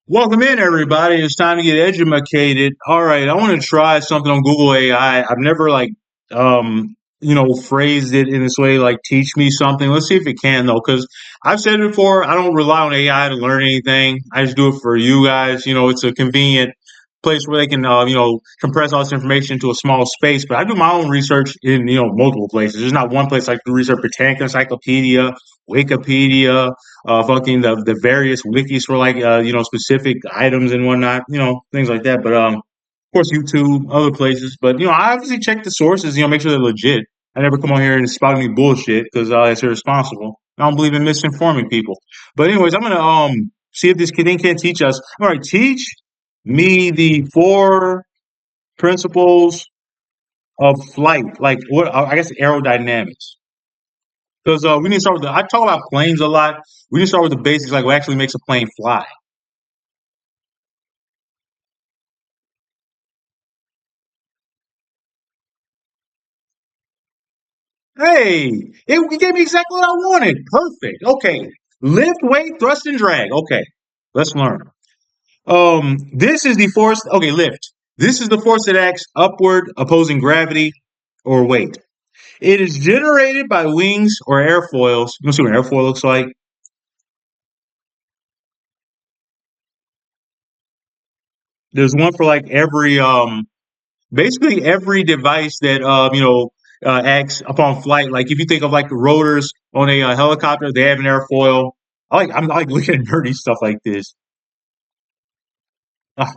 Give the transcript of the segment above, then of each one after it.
Welcome in, everybody. It's time to get educated. All right, I want to try something on Google AI. I've never phrased it in this way, like teach me something. Let's see if it can though, because I've said it before. I don't rely on AI to learn anything. I just do it for you guys. It's a convenient place where they can, compress all this information into a small space. But I do my own research in, multiple places. There's not one place I do research. Britannica Encyclopedia, Wikipedia, fucking the various wikis for specific items and whatnot, things like that. But of course YouTube, other places. But I obviously check the sources, make sure they're legit. I never come on here and spout any bullshit because that's irresponsible. I don't believe in misinforming people. But anyways, I'm gonna see if this thing can teach us. All right, teach me the four principles of flight, like what I guess aerodynamics. Because we need to start with I talk about planes a lot. We need to start with the basics, like what actually makes a plane fly. Hey, it gave me exactly what I wanted. Perfect. Okay. Lift, weight, thrust, and drag. Okay. Let's learn. This is the force. Okay, lift. This is the force that acts upward, opposing gravity or weight. It is generated by wings or airfoils. You want to see what an airfoil looks like? There's one for like every basically every device that acts upon flight. Like if you think of like the rotors on a helicopter, they have an airfoil. I'm like looking at nerdy stuff like this. Ah,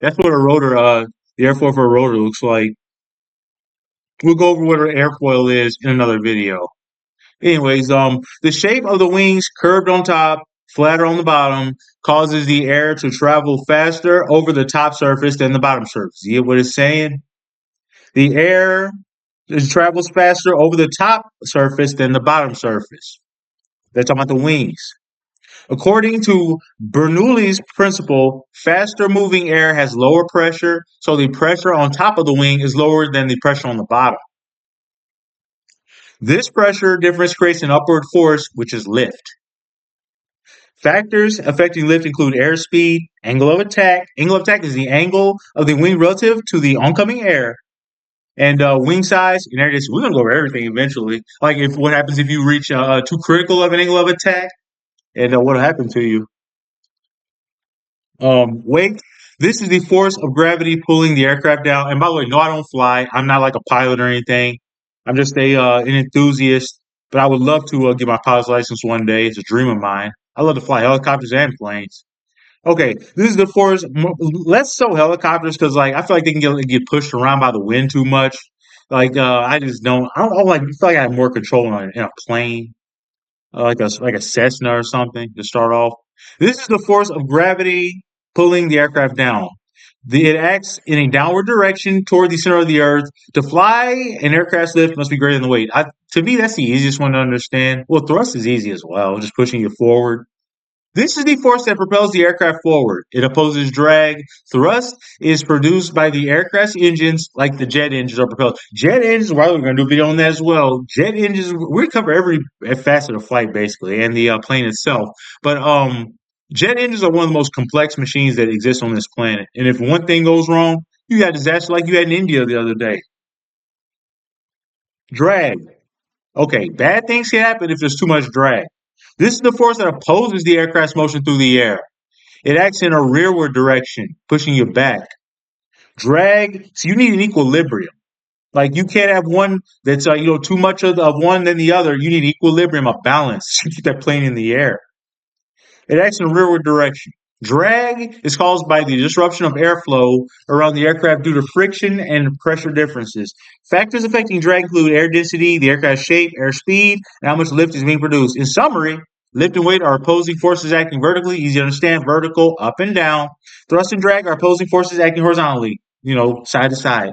that's what a rotor, the airfoil for a rotor looks like. We'll go over what an airfoil is in another video. Anyways, the shape of the wings, curved on top, flatter on the bottom, causes the air to travel faster over the top surface than the bottom surface. You get what it's saying? The air travels faster over the top surface than the bottom surface. They're talking about the wings. According to Bernoulli's principle, faster moving air has lower pressure, so the pressure on top of the wing is lower than the pressure on the bottom. This pressure difference creates an upward force, which is lift. Factors affecting lift include airspeed, angle of attack. Angle of attack is the angle of the wing relative to the oncoming air, and wing size and air distance. We're gonna go over everything eventually. Like if what happens if you reach too critical of an angle of attack, and what'll happen to you. Weight. This is the force of gravity pulling the aircraft down. And by the way, no, I don't fly. I'm not like a pilot or anything. I'm just a an enthusiast. But I would love to get my pilot's license one day. It's a dream of mine. I love to fly helicopters and planes. Okay, this is the force. Less so helicopters because like I feel like they can get pushed around by the wind too much. Like I just don't. I don't like. I feel like I have more control in a plane, like a Cessna or something to start off. This is the force of gravity pulling the aircraft down. It acts in a downward direction toward the center of the earth. To fly, an aircraft's lift must be greater than the weight. To me, that's the easiest one to understand. Well, thrust is easy as well, just pushing you forward. This is the force that propels the aircraft forward. It opposes drag. Thrust is produced by the aircraft's engines, like the jet engines are propelled. Jet engines, well, we're going to do a video on that as well. Jet engines, we cover every facet of flight basically, and the plane itself. But jet engines are one of the most complex machines that exist on this planet. And if one thing goes wrong, you got disaster like you had in India the other day. Drag. Okay, bad things can happen if there's too much drag. This is the force that opposes the aircraft's motion through the air. It acts in a rearward direction, pushing you back. Drag, so you need an equilibrium. Like you can't have one that's too much of one than the other. You need equilibrium, a balance to keep that plane in the air. It acts in a rearward direction. Drag is caused by the disruption of airflow around the aircraft due to friction and pressure differences. Factors affecting drag include air density, the aircraft shape, air speed, and how much lift is being produced. In summary, lift and weight are opposing forces acting vertically, easy to understand, vertical, up and down. Thrust and drag are opposing forces acting horizontally, side to side.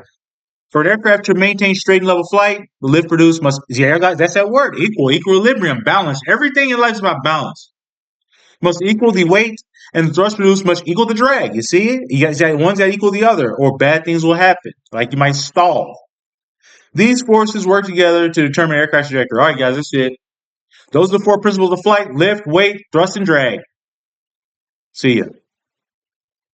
For an aircraft to maintain straight and level flight, the lift produced must, yeah, guys, that's that word, equilibrium, balance. Everything in life is about balance must equal the weight, and the thrust produced must equal the drag. You see it? One's got to equal the other, or bad things will happen. Like you might stall. These forces work together to determine aircraft trajectory. All right, guys, that's it. Those are the four principles of flight: lift, weight, thrust, and drag. See ya.